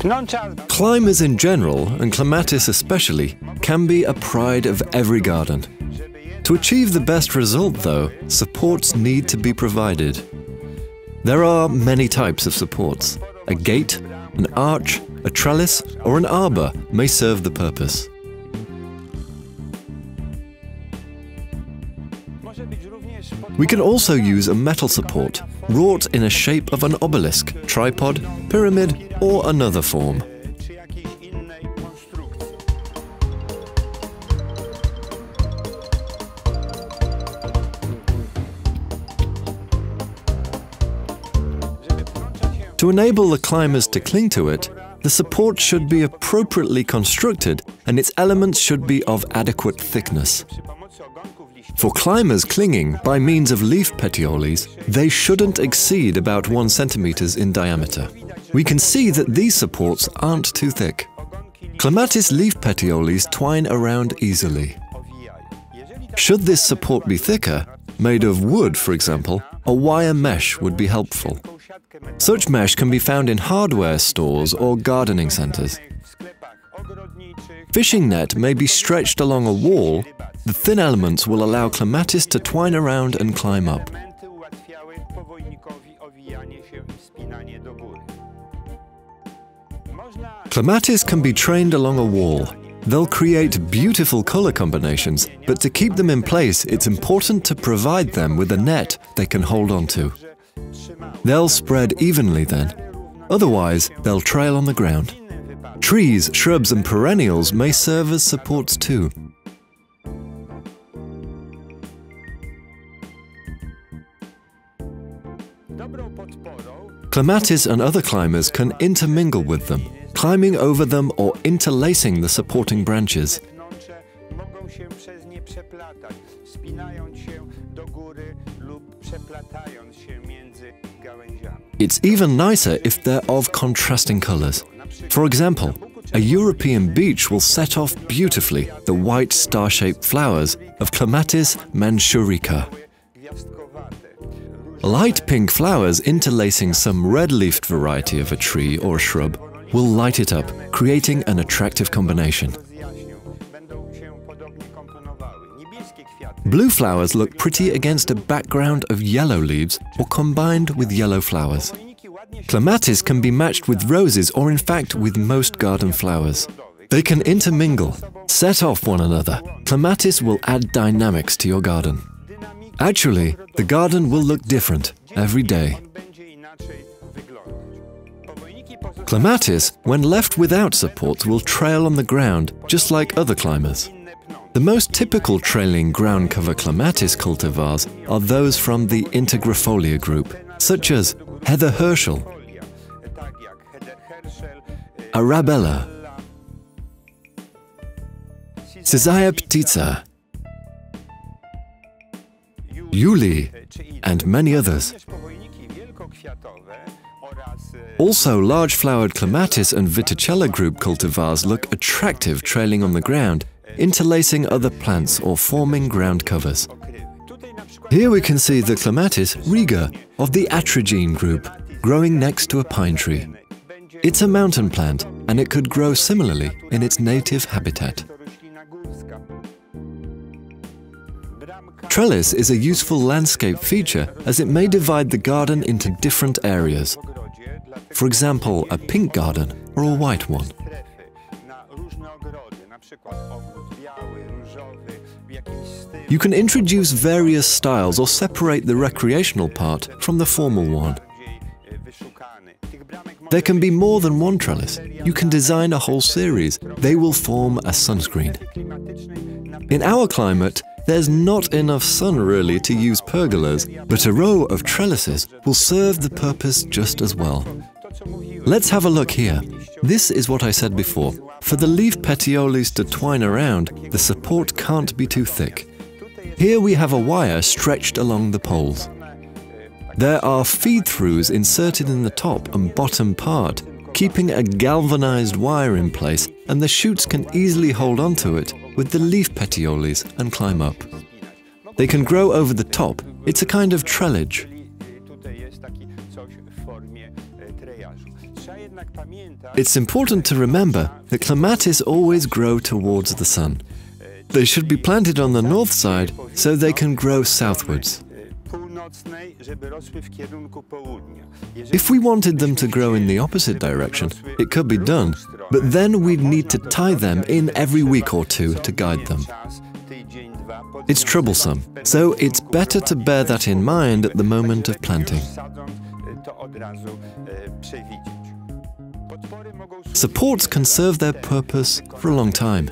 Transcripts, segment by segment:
Climbers in general, and clematis especially, can be a pride of every garden. To achieve the best result, though, supports need to be provided. There are many types of supports. A gate, an arch, a trellis, or an arbour may serve the purpose. We can also use a metal support, wrought in a shape of an obelisk, tripod, pyramid, or another form. To enable the climbers to cling to it, the support should be appropriately constructed and its elements should be of adequate thickness. For climbers clinging by means of leaf petioles, they shouldn't exceed about 1 cm in diameter. We can see that these supports aren't too thick. Clematis leaf petioles twine around easily. Should this support be thicker, made of wood for example, a wire mesh would be helpful. Such mesh can be found in hardware stores or gardening centres. Fishing net may be stretched along a wall. The thin elements will allow clematis to twine around and climb up. Clematis can be trained along a wall. They'll create beautiful colour combinations, but to keep them in place, it's important to provide them with a net they can hold on to. They'll spread evenly then. Otherwise, they'll trail on the ground. Trees, shrubs and perennials may serve as supports too. Clematis and other climbers can intermingle with them, climbing over them or interlacing the supporting branches. It's even nicer if they're of contrasting colours. For example, a European beech will set off beautifully the white star-shaped flowers of Clematis mandschurica. Light pink flowers interlacing some red-leafed variety of a tree or shrub will light it up, creating an attractive combination. Blue flowers look pretty against a background of yellow leaves or combined with yellow flowers. Clematis can be matched with roses or in fact with most garden flowers. They can intermingle, set off one another. Clematis will add dynamics to your garden. Actually, the garden will look different every day. Clematis, when left without supports, will trail on the ground just like other climbers. The most typical trailing ground cover clematis cultivars are those from the Integrifolia group, such as HERSCHELL, Arabella, Ptica, JUULI, and many others. Also, large-flowered Clematis and Verticella group cultivars look attractive trailing on the ground, interlacing other plants or forming ground covers. Here we can see the Clematis riga of the Atrigene group, growing next to a pine tree. It's a mountain plant, and it could grow similarly in its native habitat. Trellis is a useful landscape feature as it may divide the garden into different areas. For example, a pink garden or a white one. You can introduce various styles or separate the recreational part from the formal one. There can be more than one trellis. You can design a whole series. They will form a sunscreen. In our climate, there's not enough sun really to use pergolas, but a row of trellises will serve the purpose just as well. Let's have a look here. This is what I said before. For the leaf petioles to twine around, the support can't be too thick. Here we have a wire stretched along the poles. There are feed-throughs inserted in the top and bottom part, keeping a galvanized wire in place, and the shoots can easily hold onto it with the leaf petioles and climb up. They can grow over the top. It's a kind of trellage. It's important to remember that clematis always grow towards the sun. They should be planted on the north side so they can grow southwards. If we wanted them to grow in the opposite direction, it could be done, but then we'd need to tie them in every week or two to guide them. It's troublesome, so it's better to bear that in mind at the moment of planting. Supports can serve their purpose for a long time.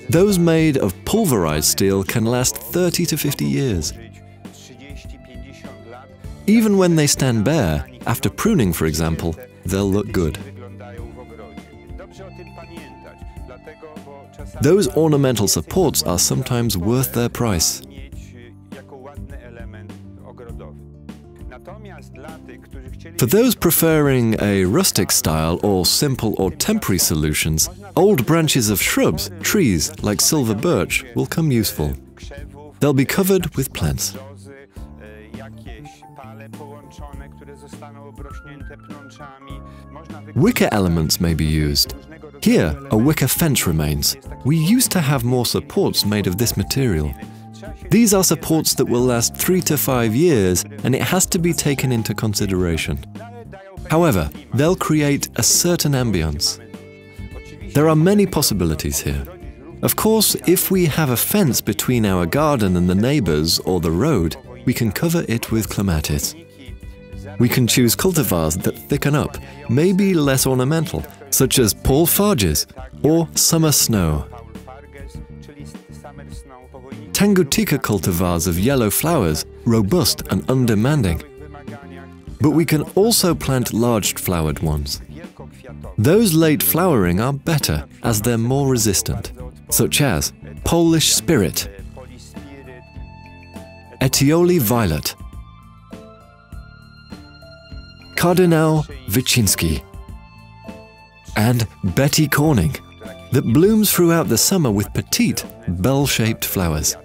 Those made of pulverized steel can last 30 to 50 years. Even when they stand bare, after pruning for example, they'll look good. Those ornamental supports are sometimes worth their price. For those preferring a rustic style or simple or temporary solutions, old branches of shrubs, trees like silver birch will come useful. They'll be covered with plants. Wicker elements may be used. Here, a wicker fence remains. We used to have more supports made of this material. These are supports that will last 3 to 5 years, and it has to be taken into consideration. However, they'll create a certain ambience. There are many possibilities here. Of course, if we have a fence between our garden and the neighbours or the road, we can cover it with clematis. We can choose cultivars that thicken up, maybe less ornamental, such as Paul Farges or Summer Snow. Tangutica cultivars of yellow flowers, robust and undemanding. But we can also plant large-flowered ones. Those late flowering are better as they're more resistant, such as Polish Spirit, Etioli Violet, Kardynał Wyczyński, and Betty Corning, that blooms throughout the summer with petite, bell-shaped flowers.